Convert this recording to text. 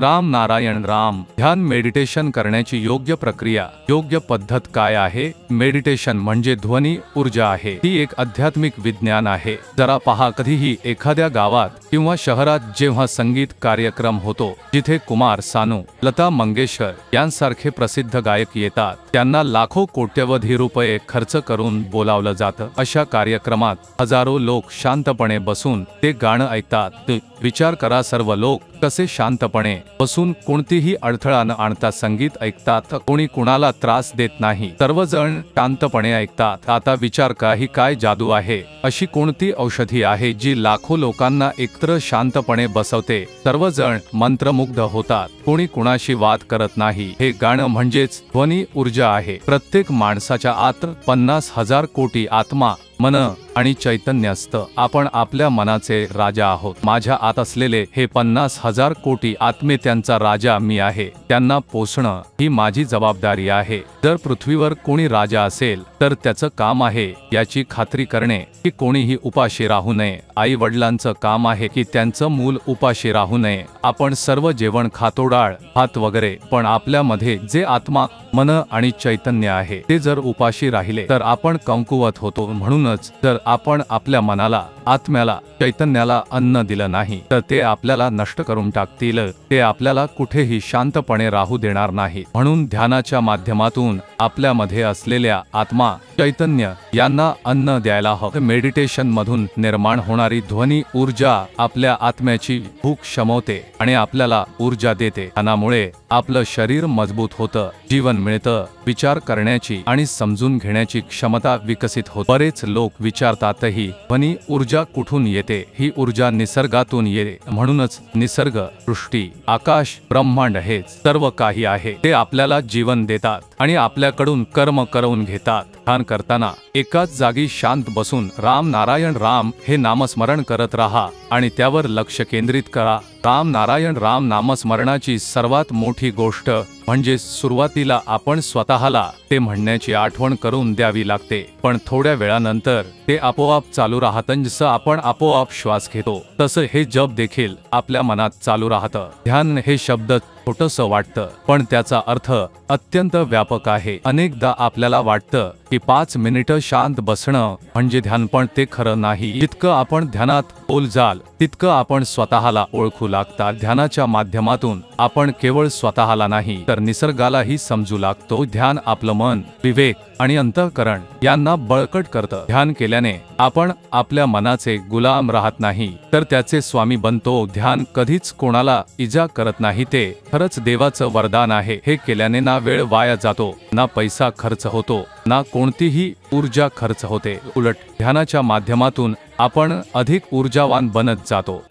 राम नारायण राम। ध्यान मेडिटेशन करण्याची योग्य प्रक्रिया, योग्य पद्धत काय आहे? मेडिटेशन म्हणजे ध्वनी ऊर्जा आहे, ती एक आध्यात्मिक विज्ञान आहे। जरा पहा, कधीही एखाद्या गावात किंवा शहरात जेव्हा संगीत कार्यक्रम होतो, जिथे कुमार सानू, लता मंगेशकर यांसारखे प्रसिद्ध गायक येतात, त्यांना लाखो कोट्यवधी रुपये खर्च करून बोलावलं जातं। अशा कार्यक्रमात हजारो लोक शांतपणे बसून ते गाणं ऐकतात। विचार करा, सर्व लोक कसे शांतपणे बसून कोणतीही अडथळा न आणता संगीत ऐकतात, कोणी कुणाला त्रास देत नाही, सर्वजण शांतपणे ऐकतात। आता विचार करा, ही काय जादू आहे? अशी कोणती औषधी आहे जी लाखो लोकांना एकत्र शांतपणे बसवते? सर्वजण मंत्रमुग्ध होतात, कोणी कुणाशी वाद करत नाही। हे गाणं म्हणजेच ध्वनी ऊर्जा आहे। प्रत्येक माणसाच्या आत 50,000 कोटी आत्मा, मन आणि चैतन्य असतं। आपण आपल्या मनाचे राजा आहोत। माझ्या आत असलेले हे 50,000 कोटी आत्मे, त्यांचा राजा मी आहे। त्यांना पोसणं ही माझी जबाबदारी आहे। जर पृथ्वीवर कोणी राजा असेल तर त्याचं काम आहे याची खात्री करणे की कोणीही उपाशी राहू नये। आई वडिलांचं काम आहे की त्यांचं मूल उपाशी राहू नये। आपण सर्व जेवण खातो, डाळ भात वगैरे, पण आपल्यामध्ये जे आत्मा, मन आणि चैतन्य आहे ते जर उपाशी राहिले तर आपण कमकुवत होतो। म्हणूनच जर आपण आपल्या मनाला, आत्म्याला, चैतन्याला अन्न दिलं नाही तर ते आपल्याला नष्ट करून टाकतील, ते आपल्याला कुठेही शांतपणे राहू देणार नाही। म्हणून ध्यानाच्या माध्यमातून आपल्यामध्ये असलेल्या आत्मा, चैतन्य यांना अन्न द्यायला हवं। मेडिटेशन मधून निर्माण होणारी ध्वनी ऊर्जा आपल्या आत्म्याची भूक शमवते आणि आपल्याला ऊर्जा देते। ध्यानामुळे आपलं शरीर मजबूत होतं, जीवन मिळतं, विचार करण्याची आणि समजून घेण्याची क्षमता विकसित होते। बरेच लोक विचारतात, ही ध्वनी ऊर्जा कुठून येते? ही ऊर्जा निसर्गातून येते। म्हणूनच निसर्ग, सृष्टी, आकाश, ब्रह्मांड हे सर्व काही आहे ते आपल्याला जीवन देतात आणि आपल्याकडून कर्म करवून घेतात। ध्यान करताना एकाच जागी शांत बसून राम नारायण राम हे नामस्मरण करत राहा आणि त्यावर लक्ष केंद्रित करा। राम नारायण राम नामस्मरणाची सर्वात मोठी गोष्ट म्हणजे सुरुवातीला आपण स्वतःला ते म्हणण्याची आठवण करून द्यावी लागते, पण थोड्या वेळानंतर ते आपोआप चालू राहतं। जसं आपण आपोआप श्वास घेतो तसं हे जप देखील आपल्या मनात चालू राहतं। ध्यान हे शब्द छोटंसं वाटतं, पण त्याचा अर्थ अत्यंत व्यापक आहे। अनेकदा आपल्याला वाटतं की 5 मिनिटं शांत बसणं म्हणजे ध्यान, पण ते खरं नाही। जितकं आपण ध्यानात खोल जाल तितकं आपण स्वतःला ओळखू लागता। ध्यानाच्या माध्यमातून आपण केवळ स्वतःला नाही तर निसर्गालाही समजू लागतो। ध्यान आपलं मन, विवेक आणि अंतःकरण यांना बळकट करतं। ध्यान केल्याने आपण आपल्या मनाचे गुलाम राहत नाही तर त्याचे स्वामी बनतो। ध्यान कधीच कोणाला इजा करत नाही, ते खरंच देवाचं वरदान आहे। हे केल्याने ना वेळ वाया जातो, ना पैसा खर्च होतो, ना कोणतीही ऊर्जा खर्च होते। उलट ध्यानाच्या माध्यमातून आपण अधिक ऊर्जावान बनत जातो।